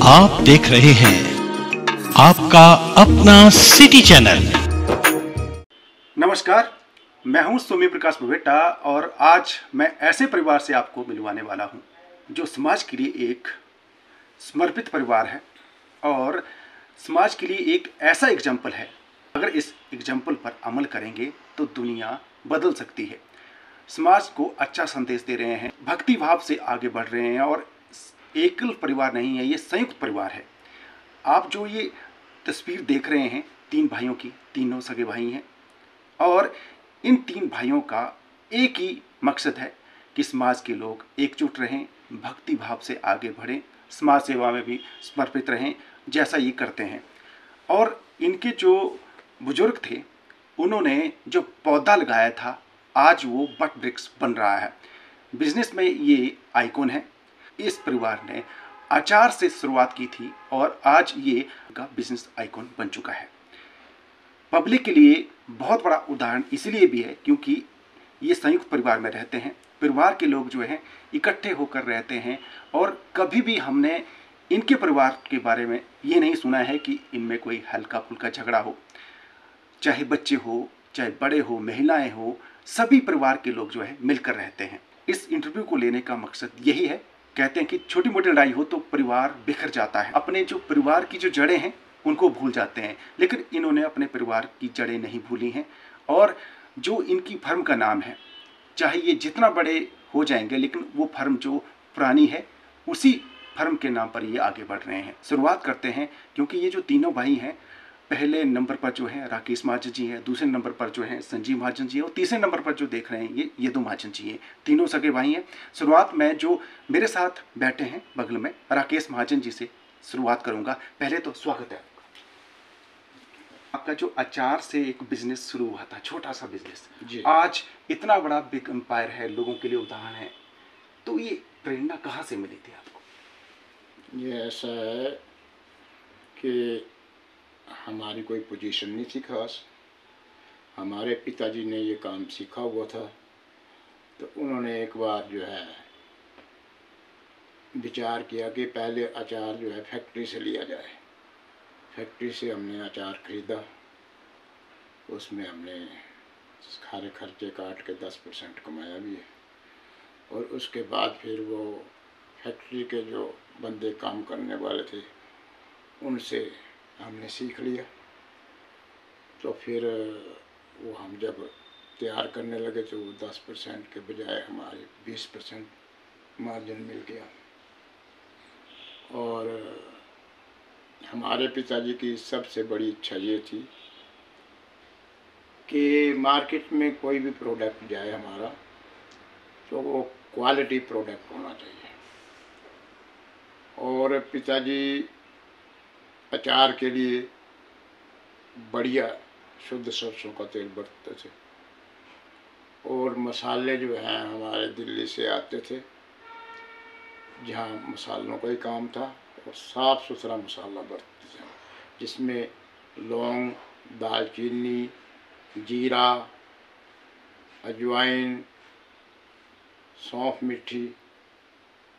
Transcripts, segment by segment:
आप देख रहे हैं आपका अपना सिटी चैनल। नमस्कार, मैं हूं सोमी प्रकाश बबेटा और आज मैं ऐसे परिवार से आपको मिलवाने वाला हूं जो समाज के लिए एक समर्पित परिवार है और समाज के लिए एक ऐसा एग्जाम्पल है। अगर इस एग्जाम्पल पर अमल करेंगे तो दुनिया बदल सकती है। समाज को अच्छा संदेश दे रहे हैं, भक्ति भाव से आगे बढ़ रहे हैं और एकल परिवार नहीं है, ये संयुक्त परिवार है। आप जो ये तस्वीर देख रहे हैं तीन भाइयों की, तीनों सगे भाई हैं और इन तीन भाइयों का एक ही मकसद है कि समाज के लोग एकजुट रहें, भक्ति भाव से आगे बढ़ें, समाज सेवा में भी समर्पित रहें जैसा ये करते हैं। और इनके जो बुजुर्ग थे उन्होंने जो पौधा लगाया था आज वो बट वृक्ष बन रहा है। बिजनेस में ये आइकॉन है। इस परिवार ने अचार से शुरुआत की थी और आज ये का बिजनेस आइकॉन बन चुका है। पब्लिक के लिए बहुत बड़ा उदाहरण इसलिए भी है क्योंकि ये संयुक्त परिवार में रहते हैं। परिवार के लोग जो हैं इकट्ठे होकर रहते हैं और कभी भी हमने इनके परिवार के बारे में ये नहीं सुना है कि इनमें कोई हल्का फुल्का झगड़ा हो। चाहे बच्चे हो, चाहे बड़े हो, महिलाएं हो, सभी परिवार के लोग जो है मिलकर रहते हैं। इस इंटरव्यू को लेने का मकसद यही है। कहते हैं कि छोटी मोटी लड़ाई हो तो परिवार बिखर जाता है, अपने जो परिवार की जो जड़ें हैं उनको भूल जाते हैं, लेकिन इन्होंने अपने परिवार की जड़ें नहीं भूली हैं। और जो इनकी फर्म का नाम है, चाहे ये जितना बड़े हो जाएंगे लेकिन वो फर्म जो पुरानी है उसी फर्म के नाम पर ये आगे बढ़ रहे हैं। शुरुआत करते हैं क्योंकि ये जो तीनों भाई हैं, पहले नंबर पर जो है राकेश महाजन जी हैं, दूसरे नंबर पर जो है संजीव महाजन जी है और तीसरे नंबर पर जो देख रहे हैं ये यदु महाजन जी हैं। तीनों सगे भाई हैं। शुरुआत में जो मेरे साथ बैठे हैं बगल में राकेश महाजन जी से शुरुआत करूंगा। पहले तो स्वागत है आपका। जो अचार से एक बिजनेस शुरू हुआ था, छोटा सा बिजनेस, आज इतना बड़ा बिग एम्पायर है, लोगों के लिए उदाहरण है, तो ये प्रेरणा कहाँ से मिली थी आपको? ये ऐसा है कि हमारी कोई पोजीशन नहीं थी खास। हमारे पिताजी ने ये काम सीखा हुआ था, तो उन्होंने एक बार जो है विचार किया कि पहले अचार जो है फैक्ट्री से लिया जाए। फैक्ट्री से हमने अचार खरीदा, उसमें हमने सारे खर्चे काट के 10% कमाया भी है। और उसके बाद फिर वो फैक्ट्री के जो बंदे काम करने वाले थे उनसे हमने सीख लिया। तो फिर वो हम जब तैयार करने लगे तो वो 10% के बजाय हमारे 20% मार्जिन मिल गया। और हमारे पिताजी की सबसे बड़ी इच्छा ये थी कि मार्केट में कोई भी प्रोडक्ट जाए हमारा तो वो क्वालिटी प्रोडक्ट होना चाहिए। और पिताजी अचार के लिए बढ़िया शुद्ध सरसों का तेल बरतते थे और मसाले जो हैं हमारे दिल्ली से आते थे, जहाँ मसालों का ही काम था, और साफ़ सुथरा मसाला बरतते थे जिसमें लौंग, दालचीनी, जीरा, अजवाइन, सौंफ मीठी,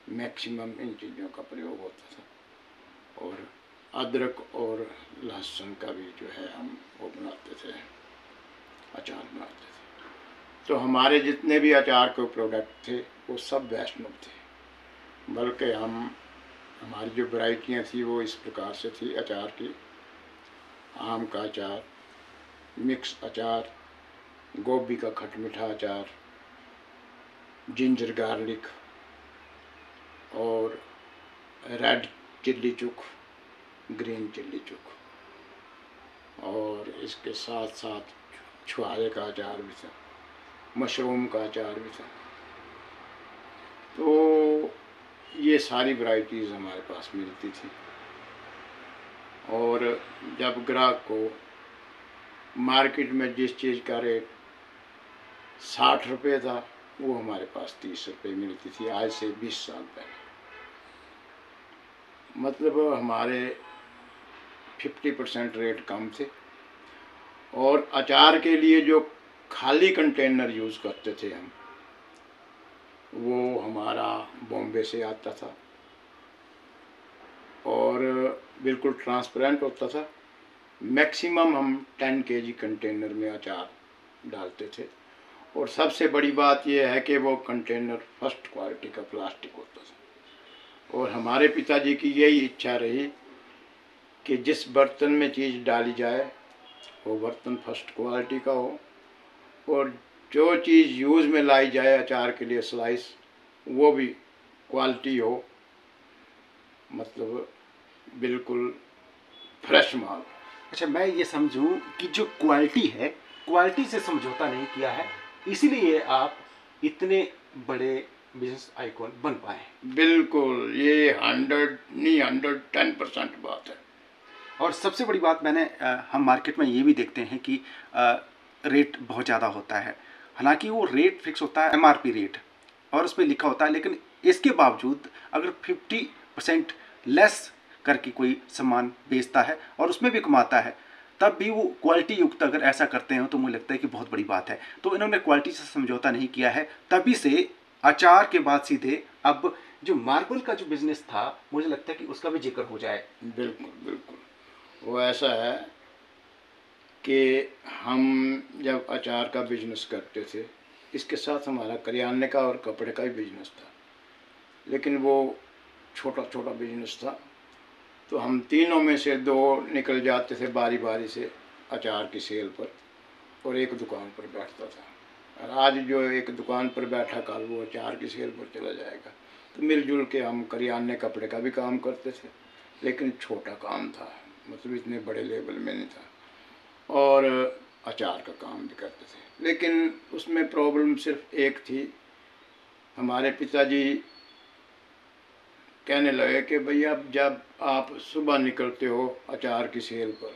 मैक्सिमम इन चीज़ों का प्रयोग होता था। और अदरक और लहसुन का भी जो है हम वो बनाते थे, अचार बनाते थे। तो हमारे जितने भी अचार के प्रोडक्ट थे वो सब वैष्णव थे। बल्कि हमारी जो वैरायटियाँ थी वो इस प्रकार से थी अचार की: आम का अचार, मिक्स अचार, गोभी का खटमिठा अचार, जिंजर गार्लिक और रेड चिल्ली चुक, ग्रीन चिल्ली चुक, और इसके साथ साथ छुहारे का अचार भी था, मशरूम का अचार भी था। तो ये सारी वैरायटीज़ हमारे पास मिलती थी। और जब ग्राहक को मार्केट में जिस चीज़ का रेट 60 रुपये था वो हमारे पास 30 रुपये मिलती थी, आज से 20 साल पहले। मतलब हमारे 50% रेट कम थे। और अचार के लिए जो खाली कंटेनर यूज़ करते थे हम, वो हमारा बॉम्बे से आता था। और बिल्कुल ट्रांसपेरेंट होता था। मैक्सिमम हम 10 kg कंटेनर में अचार डालते थे। और सबसे बड़ी बात यह है कि वो कंटेनर फर्स्ट क्वालिटी का प्लास्टिक होता था। और हमारे पिताजी की यही इच्छा रही कि जिस बर्तन में चीज़ डाली जाए वो बर्तन फर्स्ट क्वालिटी का हो, और जो चीज़ यूज़ में लाई जाए अचार के लिए स्लाइस, वो भी क्वालिटी हो, मतलब बिल्कुल फ्रेश माल। अच्छा, मैं ये समझूं कि जो क्वालिटी है, क्वालिटी से समझौता नहीं किया है, इसीलिए आप इतने बड़े बिजनेस आइकॉन बन पाए। बिल्कुल, ये 100 नहीं 110% बात है। और सबसे बड़ी बात हम मार्केट में ये भी देखते हैं कि रेट बहुत ज़्यादा होता है। हालांकि वो रेट फिक्स होता है MRP रेट, और उसमें लिखा होता है, लेकिन इसके बावजूद अगर 50% लेस करके कोई सामान बेचता है और उसमें भी कमाता है, तब भी वो क्वालिटी युक्त अगर ऐसा करते हैं तो मुझे लगता है कि बहुत बड़ी बात है। तो इन्होंने क्वालिटी से समझौता नहीं किया है, तभी से अचार के बाद सीधे अब जो मार्बल का जो बिजनेस था, मुझे लगता है कि उसका भी जिक्र हो जाए। बिल्कुल बिल्कुल, वो ऐसा है कि हम जब अचार का बिजनेस करते थे, इसके साथ हमारा करियाने का और कपड़े का भी बिजनेस था, लेकिन वो छोटा छोटा बिजनेस था। तो हम तीनों में से 2 निकल जाते थे बारी बारी से अचार की सेल पर, और एक दुकान पर बैठता था। और आज जो एक दुकान पर बैठा, कल वो अचार की सेल पर चला जाएगा। तो मिलजुल के हम करियाने कपड़े का भी काम करते थे, लेकिन छोटा काम था, मतलब इतने बड़े लेवल में नहीं था। और अचार का काम भी करते थे, लेकिन उसमें प्रॉब्लम सिर्फ एक थी। हमारे पिताजी कहने लगे कि भैया जब आप सुबह निकलते हो अचार की सेल पर,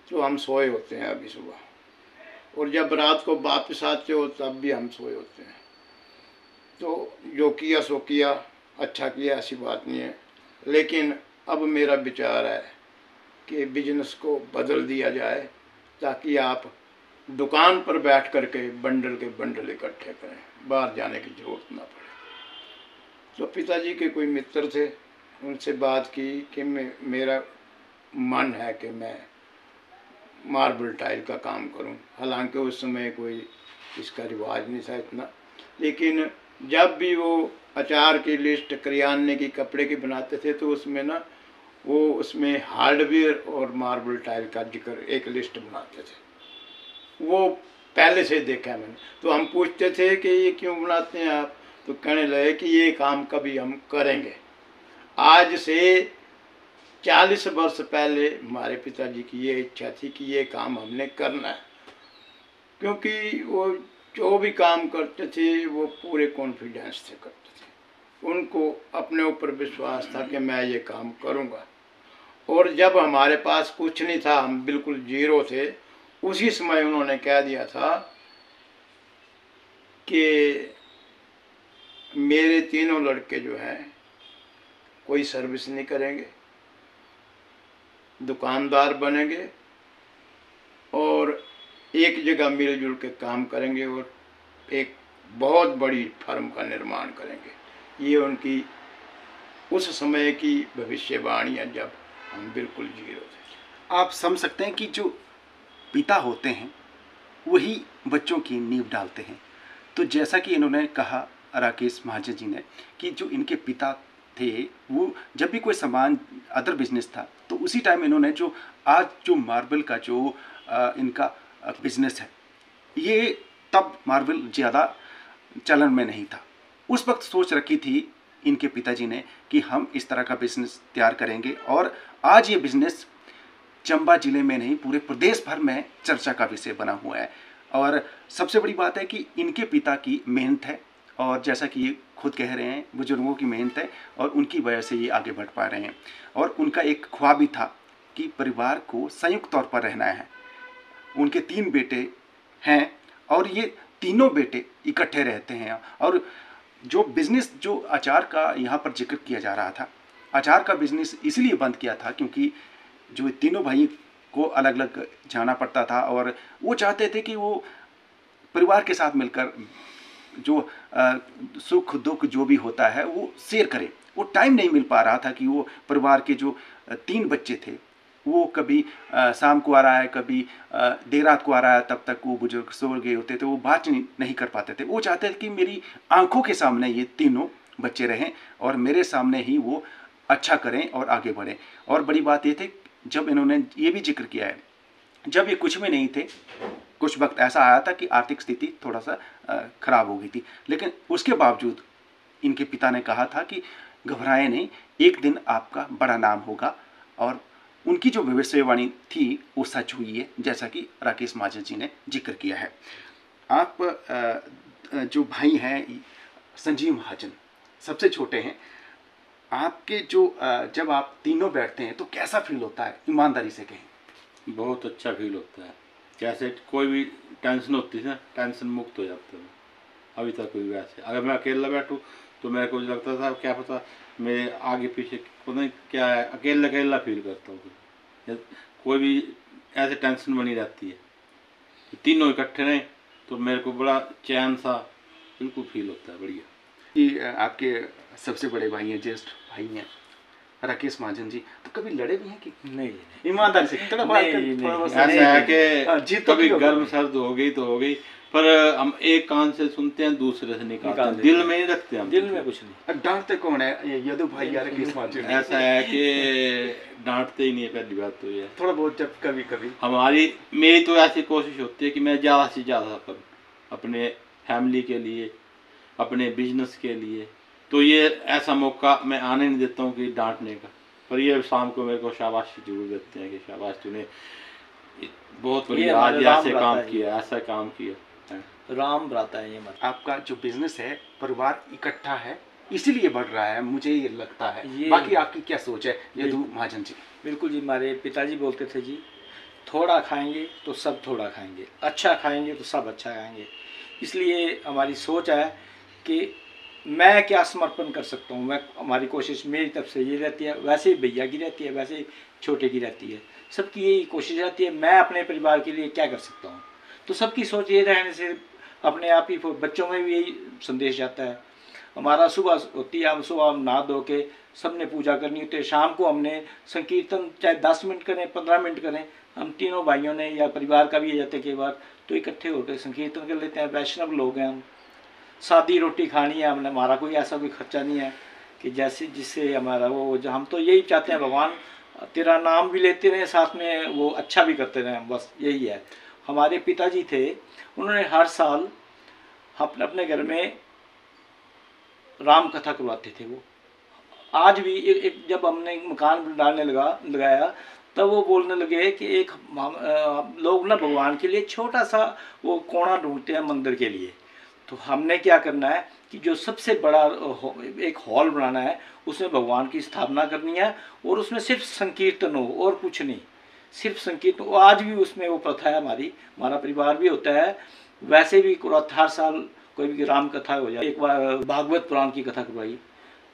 तो हम सोए होते हैं अभी सुबह, और जब रात को वापस आते हो तब भी हम सोए होते हैं। तो जो किया सो किया, अच्छा किया, ऐसी बात नहीं है। लेकिन अब मेरा विचार है कि बिजनेस को बदल दिया जाए, ताकि आप दुकान पर बैठ कर के बंडल इकट्ठे करें, बाहर जाने की ज़रूरत ना पड़े। तो पिताजी के कोई मित्र थे, उनसे बात की कि मेरा मन है कि मैं मार्बल टाइल का काम करूं। हालांकि उस समय कोई इसका रिवाज नहीं था इतना, लेकिन जब भी वो अचार की लिस्ट करियाने की कपड़े की बनाते थे, तो उसमें ना वो उसमें हार्डवेयर और मार्बल टाइल का जिक्र एक लिस्ट बनाते थे। वो पहले से देखा है मैंने। तो हम पूछते थे कि ये क्यों बनाते हैं आप, तो कहने लगे कि ये काम कभी हम करेंगे। आज से 40 वर्ष पहले हमारे पिताजी की ये इच्छा थी कि ये काम हमने करना है, क्योंकि वो जो भी काम करते थे वो पूरे कॉन्फिडेंस से करते थे। उनको अपने ऊपर विश्वास था कि मैं ये काम करूँगा। और जब हमारे पास कुछ नहीं था, हम बिल्कुल जीरो थे, उसी समय उन्होंने कह दिया था कि मेरे तीनों लड़के जो हैं कोई सर्विस नहीं करेंगे, दुकानदार बनेंगे और एक जगह मिलजुल के काम करेंगे और एक बहुत बड़ी फर्म का निर्माण करेंगे। ये उनकी उस समय की भविष्यवाणी है, जब हम बिल्कुल जीरो थे। आप समझ सकते हैं कि जो पिता होते हैं वही बच्चों की नींव डालते हैं। तो जैसा कि इन्होंने कहा राकेश महाजन जी ने कि जो इनके पिता थे, वो जब भी कोई सामान अदर बिजनेस था, तो उसी टाइम इन्होंने जो आज जो मार्बल का जो इनका बिजनेस है, ये तब मार्बल ज़्यादा चलन में नहीं था। उस वक्त सोच रखी थी इनके पिताजी ने कि हम इस तरह का बिजनेस तैयार करेंगे, और आज ये बिजनेस चंबा जिले में नहीं पूरे प्रदेश भर में चर्चा का विषय बना हुआ है। और सबसे बड़ी बात है कि इनके पिता की मेहनत है, और जैसा कि ये खुद कह रहे हैं, बुजुर्गों की मेहनत है और उनकी वजह से ये आगे बढ़ पा रहे हैं। और उनका एक ख्वाब भी था कि परिवार को संयुक्त तौर पर रहना है। उनके 3 बेटे हैं और ये तीनों बेटे इकट्ठे रहते हैं। और जो बिज़नेस जो अचार का यहाँ पर जिक्र किया जा रहा था, अचार का बिज़नेस इसलिए बंद किया था क्योंकि जो तीनों भाई को अलग अलग जाना पड़ता था, और वो चाहते थे कि वो परिवार के साथ मिलकर जो सुख दुख जो भी होता है वो शेयर करें। वो टाइम नहीं मिल पा रहा था कि वो परिवार के जो 3 बच्चे थे, वो कभी शाम को आ रहा है, कभी देर रात को आ रहा है, तब तक वो बुजुर्ग सो गए होते थे, वो बात नहीं कर पाते थे। वो चाहते थे कि मेरी आंखों के सामने ये तीनों बच्चे रहें और मेरे सामने ही वो अच्छा करें और आगे बढ़ें। और बड़ी बात ये थी, जब इन्होंने ये भी जिक्र किया है, जब ये कुछ में नहीं थे, कुछ वक्त ऐसा आया था कि आर्थिक स्थिति थोड़ा सा खराब हो गई थी, लेकिन उसके बावजूद इनके पिता ने कहा था कि घबराएं नहीं, एक दिन आपका बड़ा नाम होगा। और उनकी जो भविष्यवाणी थी वो सच हुई है, जैसा कि राकेश महाजन जी ने जिक्र किया है। आप जो भाई हैं संजीव महाजन, सबसे छोटे हैं, आपके जो जब आप तीनों बैठते हैं तो कैसा फील होता है, ईमानदारी से कहें? बहुत अच्छा फील होता है। जैसे कोई भी टेंशन होती है ना, टेंशन मुक्त हो जाता है। अभी तक कोई वैसे, अगर मैं अकेला बैठूं तो मेरे को लगता था क्या पता मेरे आगे पीछे पता नहीं क्या है, अकेला अकेला फील करता हूँ। कोई भी ऐसे टेंशन बनी रहती है, तीनों इकट्ठे रहें तो मेरे को बड़ा चैन सा बिल्कुल फील होता है, बढ़िया। कि आपके सबसे बड़े भाई हैं, ज्येष्ठ भाई हैं राकेश महाजन जी, तो कभी लड़े भी हैं कि नहीं? ईमानदारी से ऐसा है कि कभी गर्म सर्द हो गई तो हो गई, पर हम एक कान से सुनते हैं, दूसरे से निकालते हैं, दिल में नहीं रखते हम। दिल में कुछ नहीं। डांटते कौन है? ये यदु भाई या राकेश महाजन? ऐसा है कि डांटते ही नहीं है, पहली बात तो ये। थोड़ा बहुत जब कभी कभी मेरी तो ऐसी कोशिश होती है कि मैं ज़्यादा से ज़्यादा करूँ अपने फैमिली के लिए, अपने बिजनेस के लिए। तो ये ऐसा मौका मैं आने नहीं देता हूँ कि डांटने का, पर ये शाम को मेरे को शाबाशी जरूर देते हैं कि शाबाश तूने बहुत बढ़िया आज ऐसे काम किया, ऐसा काम किया। राम भ्राता है ये मत। आपका जो बिजनेस है, परिवार इकट्ठा है, इसीलिए बढ़ रहा है, मुझे ये लगता है। बाकी आपकी क्या सोच है यदु महाजन जी? बिल्कुल जी, हमारे पिताजी बोलते थे जी, थोड़ा खाएंगे तो सब थोड़ा खाएंगे, अच्छा खाएंगे तो सब अच्छा खाएंगे। इसलिए हमारी सोच है कि मैं क्या समर्पण कर सकता हूँ। हमारी कोशिश मेरी तरफ से ये रहती है, वैसे ही भैया की रहती है, वैसे ही छोटे की रहती है, सबकी यही कोशिश रहती है मैं अपने परिवार के लिए क्या कर सकता हूँ। तो सबकी सोच ये रहने से अपने आप ही बच्चों में भी यही संदेश जाता है। हमारा सुबह होती है, हम सुबह नहा धो के सबने पूजा करनी होती है, शाम को हमने संकीर्तन चाहे 10 मिनट करें 15 मिनट करें, हम तीनों भाइयों ने या परिवार का भी जाते कई बार तो इकट्ठे होकर संकीर्तन कर लेते हैं। वैष्णव लोग हैं हम, सादी रोटी खानी है हमने, हमारा कोई ऐसा कोई खर्चा नहीं है कि जैसे जिससे हमारा वो हम तो यही चाहते हैं भगवान तेरा नाम भी लेते रहे, साथ में वो अच्छा भी करते रहे, बस यही है। हमारे पिताजी थे, उन्होंने हर साल अपने घर में राम कथा करवाते थे। वो आज भी एक जब हमने मकान डालने लगाया तब वो बोलने लगे कि एक लोग ना भगवान के लिए छोटा सा वो कोना ढूंढते हैं मंदिर के लिए। तो हमने क्या करना है कि जो सबसे बड़ा एक हॉल बनाना है, उसमें भगवान की स्थापना करनी है और उसमें सिर्फ संकीर्तन हो और कुछ नहीं, सिर्फ संकीर्तन। आज भी उसमें वो प्रथा है, हमारा परिवार भी होता है। वैसे भी हर साल कोई भी राम कथा हो जाए, एक बार भागवत पुराण की कथा करवाई,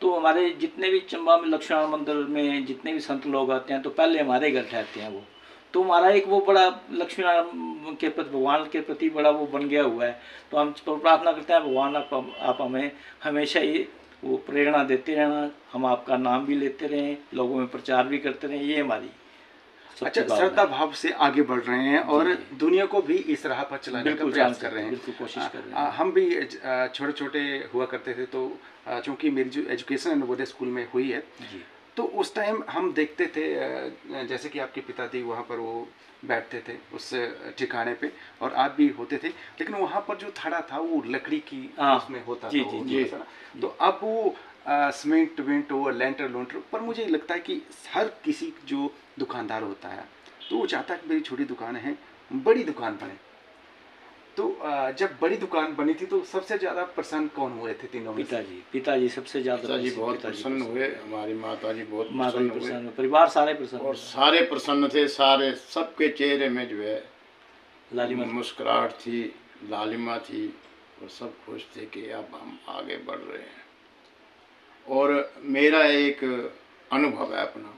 तो हमारे जितने भी चंबा में लक्ष्मण मंदिर में जितने भी संत लोग आते हैं तो पहले हमारे घर ठहरते हैं वो। तो हमारा एक वो बड़ा लक्ष्मण के प्रति, भगवान के प्रति बड़ा वो बन गया हुआ है। तो हम प्रार्थना करते हैं भगवान आप हमें हमेशा ही वो प्रेरणा देते रहना, हम आपका नाम भी लेते रहें, लोगों में प्रचार भी करते रहें, ये हमारी अच्छा श्रद्धा भाव से आगे बढ़ रहे हैं और दुनिया को भी इस राह पर चलाने का प्रयास कर रहे हैं, बिल्कुल कोशिश कर रहे हैं। हम भी छोटे छोटे हुआ करते थे, तो चूँकि मेरी जो एजुकेशन है नवोदय स्कूल में हुई है, तो उस टाइम हम देखते थे जैसे कि आपके पिताजी वहाँ पर वो बैठते थे उस ठिकाने पे, और आप भी होते थे, लेकिन वहाँ पर जो थड़ा था वो लकड़ी की उसमें होता था। तो अब वो सीमेंट वेंट और लेंटर लोंटर पर मुझे लगता है कि हर किसी जो दुकानदार होता है तो वो चाहता है कि मेरी छोटी दुकान है बड़ी दुकान बने। तो जब बड़ी दुकान बनी थी तो सबसे ज्यादा प्रसन्न कौन हुए थे तीनों में? पिताजी सबसे ज्यादा, पिताजी बहुत प्रसन्न हुए, हमारी माताजी बहुत प्रसन्न हुए, परिवार सारे प्रसन्न और सारे प्रसन्न थे, सारे सबके चेहरे में जो है मुस्कुराहट थी, लालिमा थी और सब खुश थे कि अब हम आगे बढ़ रहे हैं। और मेरा एक अनुभव है अपना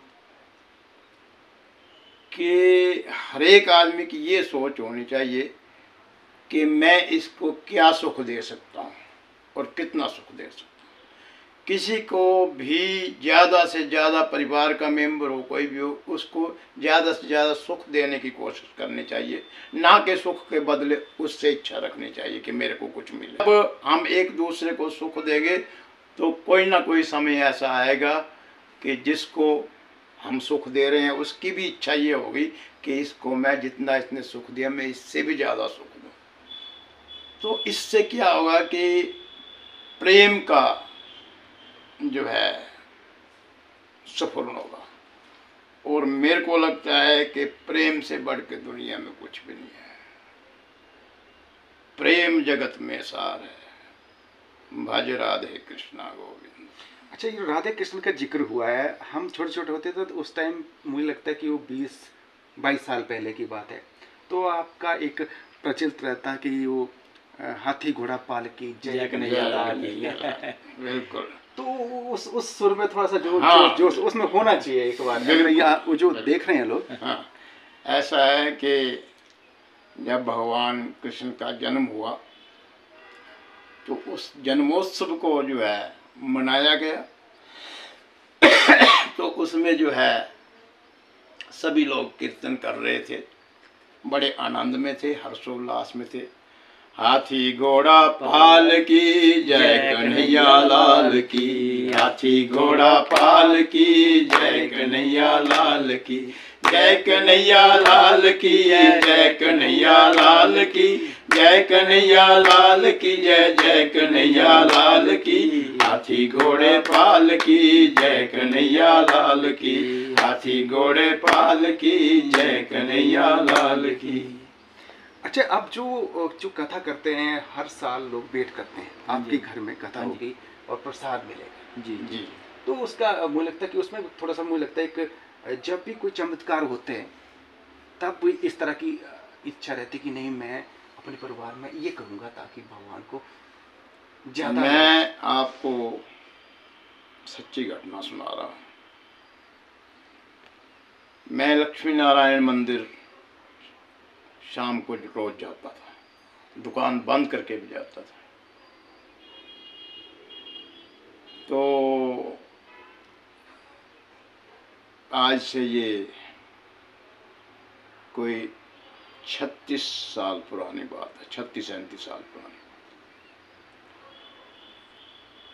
कि हर एक आदमी की ये सोच होनी चाहिए कि मैं इसको क्या सुख दे सकता हूँ। और कितना सुख दे सकता हूँ। किसी को भी ज़्यादा से ज़्यादा, परिवार का मेंबर हो कोई भी हो, उसको ज़्यादा से ज़्यादा सुख देने की कोशिश करनी चाहिए, ना कि सुख के बदले उससे इच्छा रखनी चाहिए कि मेरे को कुछ मिले। अब हम एक दूसरे को सुख देंगे तो कोई ना कोई समय ऐसा आएगा कि जिसको हम सुख दे रहे हैं उसकी भी इच्छा ये होगी कि इसको मैं जितना इसने सुख दिया मैं इससे भी ज़्यादा सुख दूँ। तो इससे क्या होगा कि प्रेम का जो है सफल होगा। और मेरे को लगता है कि प्रेम से बढ़ के दुनिया में कुछ भी नहीं है। प्रेम जगत में सार है, भज राधे कृष्णा गोविंद। अच्छा, ये राधे कृष्ण का जिक्र हुआ है, हम छोटे छोटे होते थे तो उस टाइम मुझे लगता है कि वो 20-22 साल पहले की बात है। तो आपका एक प्रचलित रहता कि वो हाथी घोड़ा पालकी जय कन्हैया लाल की। बिल्कुल। तो उस सुर में थोड़ा सा जो हाँ। जो उसमें होना चाहिए एक बार, वो जो देख रहे हैं लोग। हाँ, ऐसा है कि जब भगवान कृष्ण का जन्म हुआ तो उस जन्मोत्सव को जो है मनाया गया। तो उसमें जो है सभी लोग कीर्तन कर रहे थे, बड़े आनंद में थे, हर्षोल्लास में थे। हाथी घोड़ा पाल की जय कन्हैया लाल की, हाथी घोड़ा पाल की जय कन्हैया लाल की, जय कन्हैया लाल की, जय कन्हैया लाल की, जय कन्हैया लाल की, जय जय कन्हैया लाल की। हाथी घोड़े पाल की जय कन्हैया लाल की, हाथी घोड़े पाल की जय कन्हैया लाल की। अच्छा, अब जो कथा करते हैं हर साल लोग वेट करते हैं आपके घर में कथा होगी और प्रसाद मिलेगा। जी जी। तो उसका मुझे लगता है कि उसमें थोड़ा सा मुझे लगता है एक जब भी कोई चमत्कार होते हैं तब भी इस तरह की इच्छा रहती कि नहीं मैं अपने परिवार में ये करूँगा ताकि भगवान को ज्यादा। मैं आपको सच्ची घटना सुना रहा हूँ। मैं लक्ष्मी नारायण मंदिर शाम को रोज जाता था, दुकान बंद करके भी जाता था। तो आज से ये कोई 36 साल पुरानी बात है, 36-37 साल पुरानी।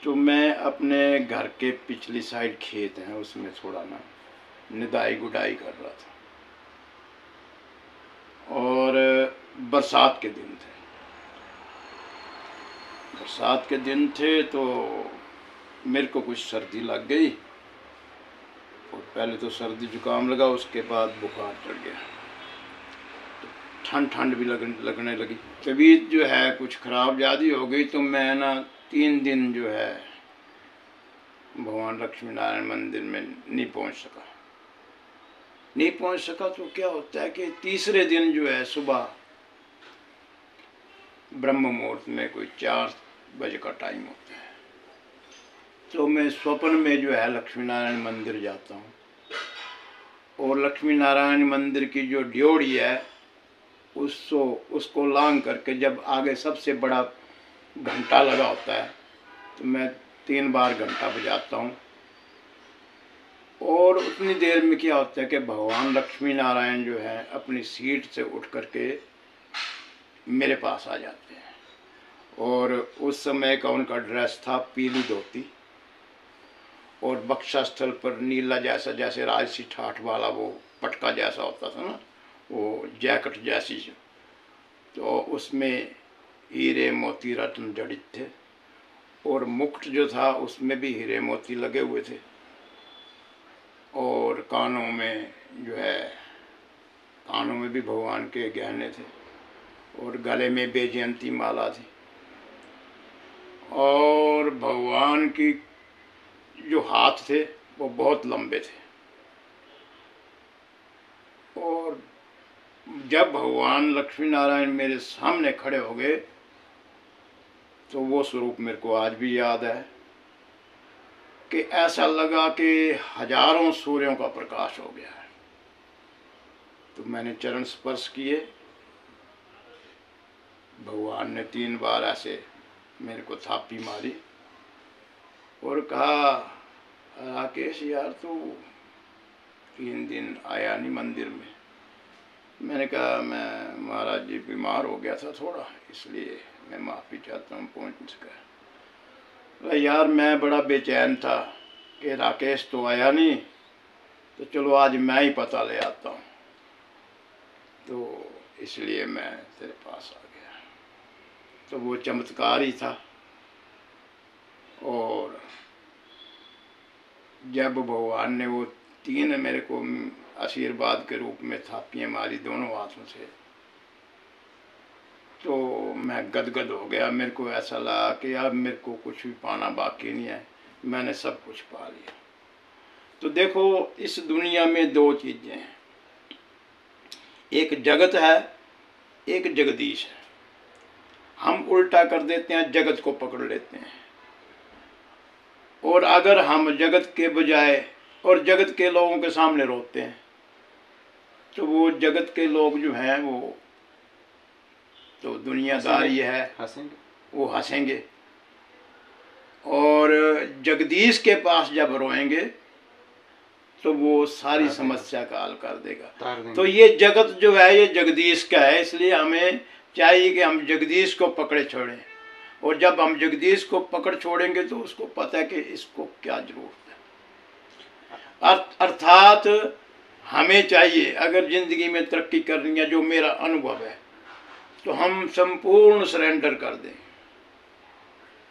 तो मैं अपने घर के पिछली साइड खेत हैं उसमें थोड़ा ना निदाई गुडाई कर रहा था और बरसात के दिन थे। बरसात के दिन थे तो मेरे को कुछ सर्दी लग गई और पहले तो सर्दी जुकाम लगा, उसके बाद बुखार चढ़ गया, तो ठंड भी लगने लगी। तबीयत जो है कुछ खराब ज़्यादा हो गई। तो मैं ना 3 दिन जो है भगवान लक्ष्मी नारायण मंदिर में नहीं पहुंच सका। तो क्या होता है कि तीसरे दिन जो है सुबह ब्रह्म मुहूर्त में कोई 4 बजे का टाइम होता है, तो मैं स्वप्न में जो है लक्ष्मी नारायण मंदिर जाता हूँ और लक्ष्मी नारायण मंदिर की जो ड्योढ़ी है उसको लांग करके जब आगे सबसे बड़ा घंटा लगा होता है तो मैं 3 बार घंटा बजाता हूँ। और उतनी देर में क्या होता है कि भगवान लक्ष्मी नारायण जो है अपनी सीट से उठ करके मेरे पास आ जाते हैं। और उस समय का उनका ड्रेस था पीली धोती और बक्षास्थल पर नीला जैसा, जैसे राजसी ठाठ वाला वो पटका जैसा होता था ना, वो जैकेट जैसी। तो उसमें हीरे मोती रत्न जड़ित थे और मुकुट जो था उसमें भी हीरे मोती लगे हुए थे और कानों में जो है, कानों में भी भगवान के गहने थे और गले में बेजयंती माला थी। और भगवान की जो हाथ थे वो बहुत लंबे थे। और जब भगवान लक्ष्मी नारायण मेरे सामने खड़े हो गए तो वो स्वरूप मेरे को आज भी याद है कि ऐसा लगा कि हजारों सूर्यों का प्रकाश हो गया है। तो मैंने चरण स्पर्श किए, भगवान ने 3 बार ऐसे मेरे को थापी मारी और कहा, राकेश यार तू 3 दिन आया नहीं मंदिर में। मैंने कहा मैं महाराज जी बीमार हो गया था थोड़ा, इसलिए मैं माफ़ी चाहता हूँ पहुँच नहीं सका। यार मैं बड़ा बेचैन था कि राकेश तो आया नहीं, तो चलो आज मैं ही पता ले आता हूँ, तो इसलिए मैं तेरे पास आ गया। तो वो चमत्कार ही था। और जब भगवान ने वो 3 मेरे को आशीर्वाद के रूप में थापियाँ मारी दोनों हाथों से, तो मैं गदगद हो गया। मेरे को ऐसा लगा कि अब मेरे को कुछ भी पाना बाकी नहीं है, मैंने सब कुछ पा लिया। तो देखो इस दुनिया में 2 चीज़ें हैं, एक जगत है, एक जगदीश है। हम उल्टा कर देते हैं, जगत को पकड़ लेते हैं। और अगर हम जगत के बजाय और जगत के लोगों के सामने रोते हैं, तो वो जगत के लोग जो हैं वो तो दुनियादारी है, हंसेंगे, वो हंसेंगे। और जगदीश के पास जब रोएंगे तो वो सारी समस्या का हल कर देगा। तो ये जगत जो है ये जगदीश का है, इसलिए हमें चाहिए कि हम जगदीश को पकड़े छोड़ें। और जब हम जगदीश को पकड़ छोड़ेंगे तो उसको पता है कि इसको क्या जरूरत है। अर्थात हमें चाहिए अगर जिंदगी में तरक्की करनी है, जो मेरा अनुभव है, तो हम संपूर्ण सरेंडर कर दें,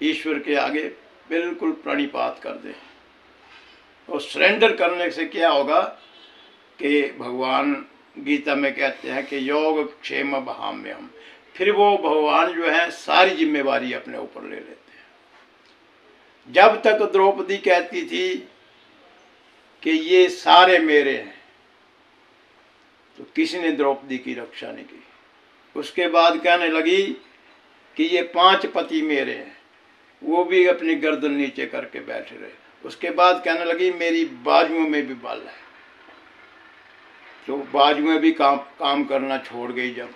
ईश्वर के आगे बिल्कुल प्रणिपात कर दें। और सरेंडर करने से क्या होगा कि भगवान गीता में कहते हैं कि योग क्षेम भाम्यहम्, फिर वो भगवान जो है सारी जिम्मेवारी अपने ऊपर ले लेते हैं। जब तक द्रौपदी कहती थी कि ये सारे मेरे हैं, तो किसी ने द्रौपदी की रक्षा नहीं की। उसके बाद कहने लगी कि ये 5 पति मेरे हैं, वो भी अपनी गर्दन नीचे करके बैठे रहे। उसके बाद कहने लगी मेरी बाजुओं में भी बल है, तो बाजुएं भी काम करना छोड़ गई जब।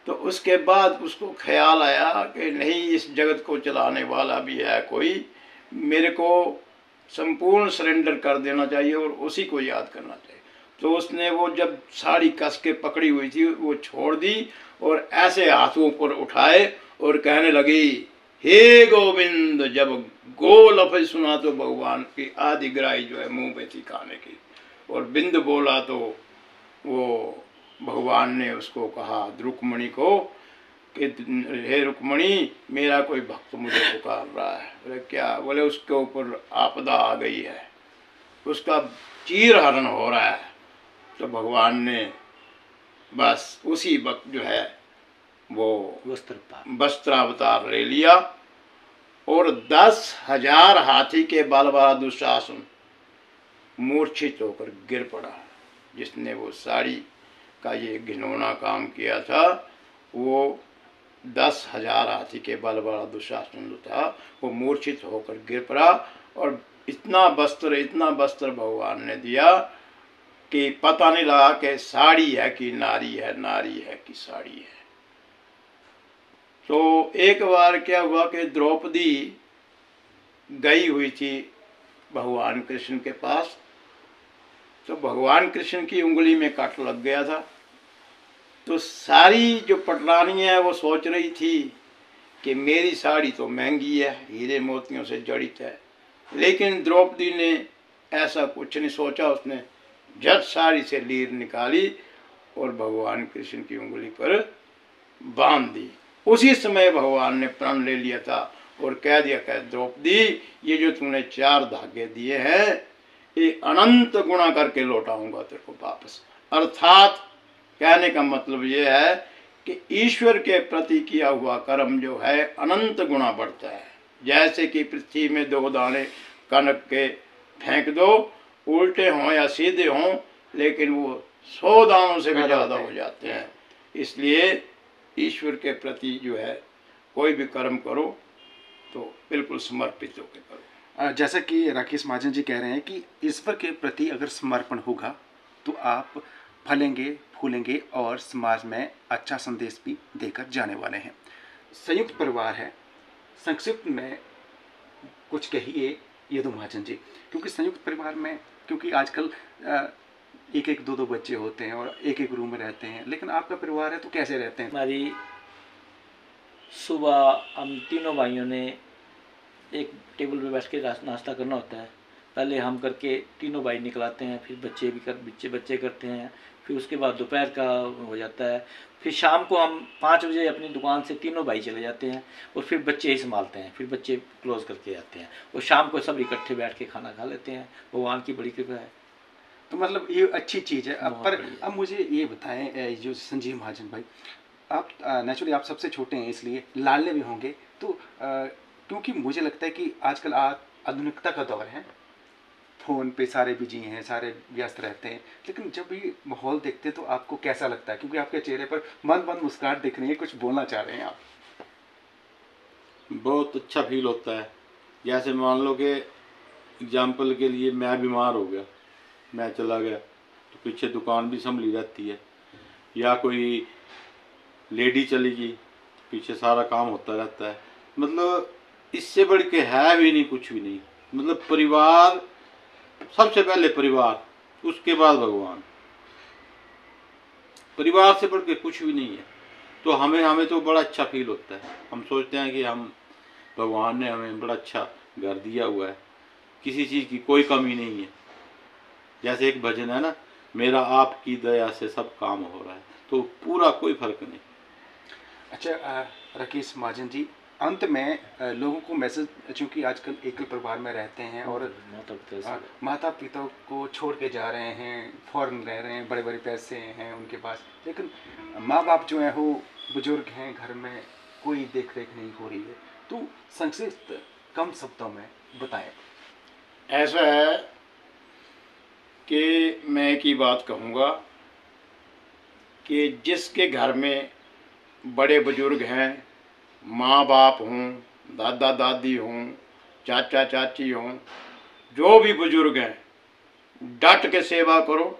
तो उसके बाद उसको ख्याल आया कि नहीं, इस जगत को चलाने वाला भी है कोई, मेरे को संपूर्ण सरेंडर कर देना चाहिए और उसी को याद करना चाहिए। तो उसने वो जब साड़ी कस के पकड़ी हुई थी वो छोड़ दी और ऐसे हाथों पर उठाए और कहने लगी, हे गोविंद। जब गो लफ्ज़ सुना तो भगवान की आधी गिराई जो है मुंह में थी खाने की, और बिंद बोला तो वो भगवान ने उसको कहा रुक्मणी को कि हे रुक्मणी, मेरा कोई भक्त मुझे पुकार रहा है। बोले क्या? बोले उसके ऊपर आपदा आ गई है, उसका चीर हरण हो रहा है। तो भगवान ने बस उसी वक्त जो है वो वस्त्रावतार ले लिया और 10,000 हाथी के बल वाला दुशासन मूर्छित होकर गिर पड़ा। जिसने वो साड़ी का ये घिनौना काम किया था, वो 10,000 हाथी के बल वाला दुशासन जो था वो मूर्छित होकर गिर पड़ा। और इतना वस्त्र भगवान ने दिया कि पता नहीं लगा कि साड़ी है कि नारी है, नारी है कि साड़ी है। तो एक बार क्या हुआ कि द्रौपदी गई हुई थी भगवान कृष्ण के पास, तो भगवान कृष्ण की उंगली में कट लग गया था। तो सारी जो पटरानी है वो सोच रही थी कि मेरी साड़ी तो महंगी है, हीरे मोतियों से जड़ित है, लेकिन द्रौपदी ने ऐसा कुछ नहीं सोचा। उसने झट साड़ी से लीर निकाली और भगवान कृष्ण की उंगली पर बांध दी। उसी समय भगवान ने प्रण ले लिया था और कह दिया कि द्रौपदी, ये जो तूने 4 धागे दिए हैं ये अनंत गुणा करके लौटाऊंगा तेरे को वापस। अर्थात कहने का मतलब ये है कि ईश्वर के प्रति किया हुआ कर्म जो है अनंत गुणा बढ़ता है। जैसे कि पृथ्वी में 2 दाने कनक के फेंक दो, उल्टे हों या सीधे हों, लेकिन वो 100 दानों से भी ज़्यादा हो जाते हैं। इसलिए ईश्वर के प्रति जो है कोई भी कर्म करो तो बिल्कुल समर्पित होकर करो। जैसा कि राकेश महाजन जी कह रहे हैं कि ईश्वर के प्रति अगर समर्पण होगा तो आप फलेंगे फूलेंगे और समाज में अच्छा संदेश भी देकर जाने वाले हैं। संयुक्त परिवार है संक्षिप्त में कुछ कहिए यदु महाजन जी, क्योंकि संयुक्त परिवार में, क्योंकि आजकल एक एक दो दो बच्चे होते हैं और एक एक रूम में रहते हैं, लेकिन आपका परिवार है तो कैसे रहते हैं? हमारी सुबह हम तीनों भाइयों ने एक टेबल पे बैठ के नाश्ता करना होता है। पहले हम करके तीनों भाई निकलाते हैं, फिर बच्चे करते हैं, फिर उसके बाद दोपहर का हो जाता है, फिर शाम को हम 5 बजे अपनी दुकान से तीनों भाई चले जाते हैं और फिर बच्चे ही संभालते हैं, फिर बच्चे क्लोज करके जाते हैं और शाम को सब इकट्ठे बैठ के खाना खा लेते हैं। भगवान की बड़ी कृपा है। तो मतलब ये अच्छी चीज़ है। अब मुझे ये बताएं, जो संजीव महाजन भाई, आप नेचुरली आप सबसे छोटे हैं इसलिए लाडले भी होंगे, तो क्योंकि मुझे लगता है कि आजकल आधुनिकता का दौर है, फ़ोन पे सारे बिजी हैं, सारे व्यस्त रहते हैं, लेकिन जब ये माहौल देखते हैं तो आपको कैसा लगता है? क्योंकि आपके चेहरे पर मंद मुस्कुराहट दिख रही है, कुछ बोलना चाह रहे हैं आप। बहुत अच्छा फील होता है। जैसे मान लो कि एग्जाम्पल के लिए मैं बीमार हो गया, मैं चला गया, तो पीछे दुकान भी संभली रहती है, या कोई लेडी चली गई, पीछे सारा काम होता रहता है। मतलब इससे बढ़ के है भी नहीं, कुछ भी नहीं। मतलब परिवार सबसे पहले, परिवार, उसके बाद भगवान। परिवार से बढ़ के कुछ भी नहीं है। तो हमें तो बड़ा अच्छा फील होता है। हम सोचते हैं कि भगवान ने हमें बड़ा अच्छा घर दिया हुआ है, किसी चीज़ की कोई कमी नहीं है। जैसे एक भजन है ना, मेरा आपकी दया से सब काम हो रहा है, तो पूरा कोई फर्क नहीं। अच्छा राकेश महाजन जी, अंत में लोगों को मैसेज, चूँकि आजकल एकल परिवार में रहते हैं और माता पिता को छोड़ के जा रहे हैं, फॉरेन रह रहे हैं, बड़े बड़े पैसे हैं उनके पास, लेकिन माँ बाप जो है वो बुजुर्ग हैं, घर में कोई देख रेख नहीं हो रही है, तो संक्षिप्त कम शब्दों में बताएं। ऐसा है कि मैं एक ही बात कहूँगा कि जिसके घर में बड़े बुजुर्ग हैं, माँ बाप हों, दादा दादी हों, चाचा चाची हों, जो भी बुजुर्ग हैं, डट के सेवा करो।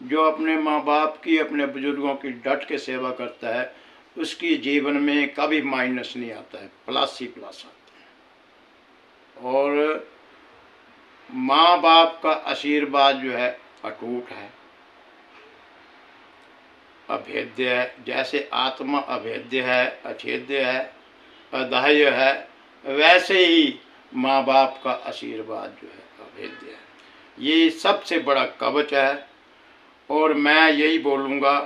जो अपने माँ बाप की, अपने बुजुर्गों की डट के सेवा करता है, उसकी जीवन में कभी माइनस नहीं आता है, प्लस ही प्लस आता है। और माँ बाप का आशीर्वाद जो है अटूट है, अभेद्य है। जैसे आत्मा अभेद्य है, अछेद्य है, अदाह्य है, वैसे ही माँ बाप का आशीर्वाद जो है अभेद्य है। ये सबसे बड़ा कवच है। और मैं यही बोलूँगा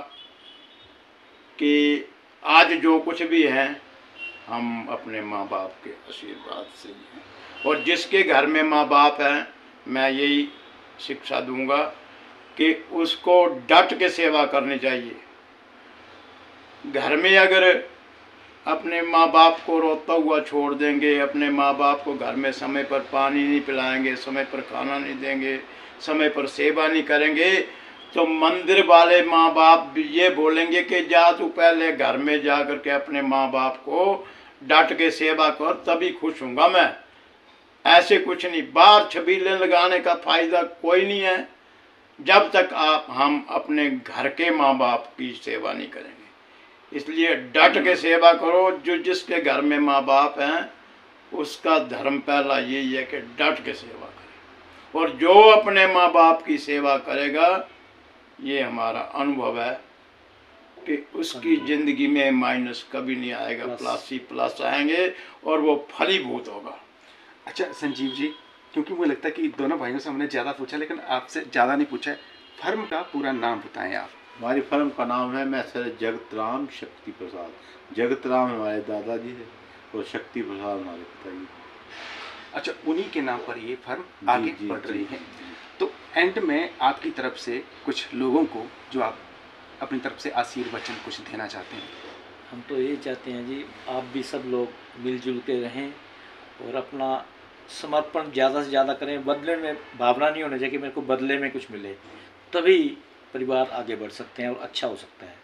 कि आज जो कुछ भी है, हम अपने माँ बाप के आशीर्वाद से ही हैं। और जिसके घर में माँ बाप हैं, मैं यही शिक्षा दूंगा कि उसको डट के सेवा करनी चाहिए। घर में अगर अपने माँ बाप को रोता हुआ छोड़ देंगे, अपने माँ बाप को घर में समय पर पानी नहीं पिलाएंगे, समय पर खाना नहीं देंगे, समय पर सेवा नहीं करेंगे, तो मंदिर वाले माँ बाप ये बोलेंगे कि जा तू पहले घर में जा कर के अपने माँ बाप को डट के सेवा कर, तभी खुश होऊंगा मैं। ऐसे कुछ नहीं, बाहर छबीलें लगाने का फायदा कोई नहीं है जब तक हम अपने घर के माँ बाप की सेवा नहीं करेंगे। इसलिए डट के सेवा करो। जो जिसके घर में माँ बाप हैं, उसका धर्म पहला यही है कि डट के सेवा करे। और जो अपने माँ बाप की सेवा करेगा, ये हमारा अनुभव है कि उसकी ज़िंदगी में माइनस कभी नहीं आएगा, प्लस ही प्लस आएंगे और वो फलीभूत होगा। अच्छा संजीव जी, क्योंकि मुझे लगता है कि दोनों भाइयों से हमने ज़्यादा पूछा, लेकिन आपसे ज़्यादा नहीं पूछा है। फर्म का पूरा नाम बताएं आप। हमारी फर्म का नाम है मैसर जगत राम शक्ति प्रसाद। जगत राम हमारे दादाजी है और शक्ति प्रसाद हमारे पिताजी। अच्छा, उन्हीं के नाम पर ये फर्म आगे बढ़ रही है। तो एंड में आपकी तरफ से कुछ लोगों को जो आप अपनी तरफ से आशीर्वचन कुछ देना चाहते हैं? हम तो ये चाहते हैं जी, आप भी सब लोग मिलजुल के रहें और अपना समर्पण ज़्यादा से ज़्यादा करें। बदले में भावना नहीं होना चाहिए कि मेरे को बदले में कुछ मिले, तभी परिवार आगे बढ़ सकते हैं और अच्छा हो सकता है।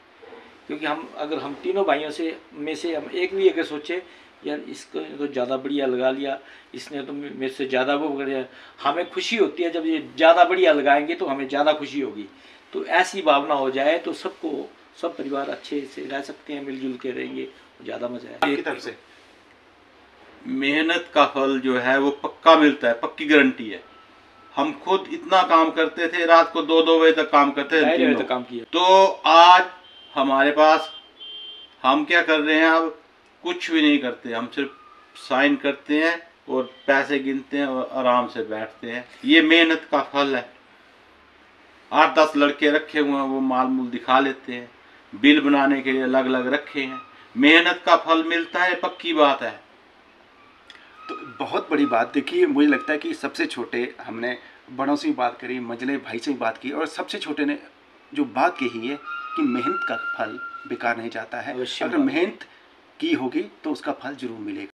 क्योंकि अगर हम तीनों भाइयों में से हम एक भी अगर सोचे यार इसको तो ज़्यादा बढ़िया लगा लिया, इसने तो मेरे से ज़्यादा वो कर दिया, हमें खुशी होती है। जब ये ज़्यादा बढ़िया लगाएंगे तो हमें ज़्यादा खुशी होगी। तो ऐसी भावना हो जाए तो सब परिवार अच्छे से रह सकते हैं, मिलजुल के रहेंगे, ज़्यादा मजा है। आपकी तरफ से मेहनत का फल जो है वो पक्का मिलता है, पक्की गारंटी है। हम खुद इतना काम करते थे, रात को 2-2 बजे तक काम करते थे, 3 तक काम किया। तो आज हमारे पास, हम क्या कर रहे हैं, अब कुछ भी नहीं करते, हम सिर्फ साइन करते हैं और पैसे गिनते हैं और आराम से बैठते हैं। ये मेहनत का फल है। 8-10 लड़के रखे हुए हैं, वो माल मूल दिखा लेते हैं, बिल बनाने के लिए अलग अलग रखे हैं। मेहनत का फल मिलता है, पक्की बात है। तो बहुत बड़ी बात, देखिए मुझे लगता है कि सबसे छोटे, हमने बड़ों से भी बात करी, मंझले भाई से भी बात की, और सबसे छोटे ने जो बात कही है कि मेहनत का फल बेकार नहीं जाता है। अवश्य अगर बात। मेहनत की होगी तो उसका फल जरूर मिलेगा।